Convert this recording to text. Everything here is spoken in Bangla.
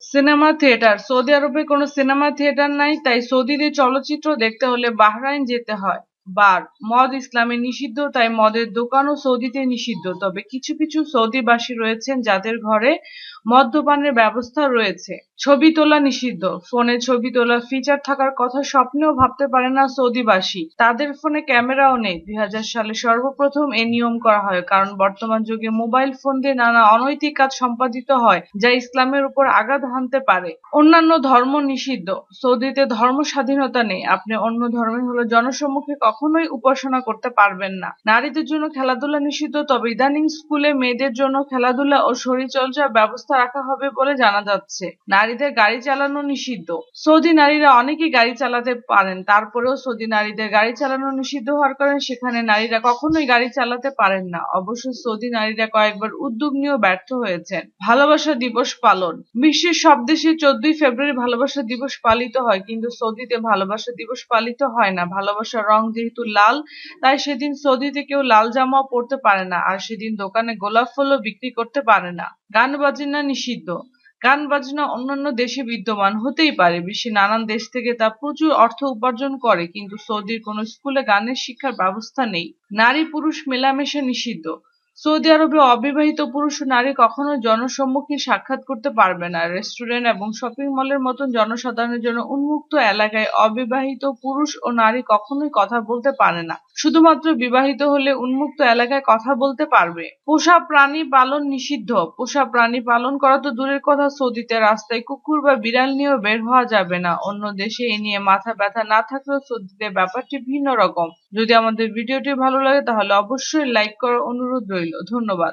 সিনেমা থিয়েটার সৌদি আরবে কোনো সিনেমা থিয়েটার নাই, তাই সৌদিতে চলচ্চিত্র দেখতে হলে বাহরাইন যেতে হয়। বার মদ ইসলামে নিষিদ্ধ, তাই মদের দোকানও সৌদিতে নিষিদ্ধ। তবে কিছু কিছু সৌদিবাসী রয়েছেন যাদের ঘরে মদ্যপানের ব্যবস্থা রয়েছে। ছবি তোলা নিষিদ্ধ, ফোনে ছবি তোলার ফিচার থাকার কথা স্বপ্নেও ভাবতে পারে না সৌদিবাসী। তাদের ফোনে ক্যামেরাও নেই। ২০০০ সালে সর্বপ্রথম এ নিয়ম করা হয়, কারণ বর্তমান যুগে মোবাইল ফোন দিয়ে নানা অনৈতিক কাজ সম্পাদিত হয় যা ইসলামের উপর আঘাত হানতে পারে। অন্যান্য ধর্ম নিষিদ্ধ, সৌদিতে ধর্ম স্বাধীনতা নেই। আপনি অন্য ধর্মের হলে জনসম্মুখে কখনোই উপাসনা করতে পারবেন না। নারীদের জন্য খেলাধুলা নিষিদ্ধ, তবে ইদানিং স্কুলে মেয়েদের জন্য খেলাধুলা ও শরীরচর্চার ব্যবস্থা রাখা হবে বলে জানা যাচ্ছে। নারীদের গাড়ি চালানো নিষিদ্ধ, সৌদি নারীরা অনেকেই গাড়ি চালাতে পারেন, তারপরেও সৌদি নারীদের গাড়ি চালানো নিষিদ্ধ হওয়ার কারণে সেখানে নারীরা কখনোই গাড়ি চালাতে পারেন না। অবশ্য সৌদি নারীরা কয়েকবার উদ্যোগ নিয়েও ব্যর্থ হয়েছেন। ভালোবাসা দিবস পালন, বিশ্বের সব দেশে 14ই ফেব্রুয়ারি ভালোবাসা দিবস পালিত হয়, কিন্তু সৌদিতে ভালোবাসা দিবস পালিত হয় না। ভালোবাসার রং যেহেতু লাল, তাই সেদিন সৌদিতে কেউ লাল জামাও পরতে পারে না, আর সেদিন দোকানে গোলাপ ফুলও বিক্রি করতে পারে না। গান বাজনা নিষিদ্ধ, গান বাজনা অন্যান্য দেশে বিদ্যমান হতেই পারে, বিশ্বের নানান দেশ থেকে তা প্রচুর অর্থ উপার্জন করে, কিন্তু সৌদির কোনো স্কুলে গানের শিক্ষার ব্যবস্থা নেই। নারী পুরুষ মেলামেশা নিষিদ্ধ, সৌদি আরবে অবিবাহিত পুরুষ ও নারী কখনো জনসম্মুখে সাক্ষাৎ করতে পারবে না। রেস্টুরেন্ট এবং শপিং মলের মতন জনসাধারণের জন্য উন্মুক্ত এলাকায় অবিবাহিত পুরুষ ও নারী কখনোই কথা বলতে পারে না। শুধুমাত্র বিবাহিত হলে উন্মুক্ত এলাকায় কথা বলতে পারবে। পোষা প্রাণী পালন নিষিদ্ধ, পোষা প্রাণী পালন করা তো দূরের কথা, সৌদিতে রাস্তায় কুকুর বা বিড়াল নিয়েও বের হওয়া যাবে না। অন্য দেশে এ নিয়ে মাথা ব্যথা না থাকলেও সৌদিতে ব্যাপারটি ভিন্ন রকম। যদি আমাদের ভিডিওটি ভালো লাগে তাহলে অবশ্যই লাইক করার অনুরোধ রইল। ধন্যবাদ।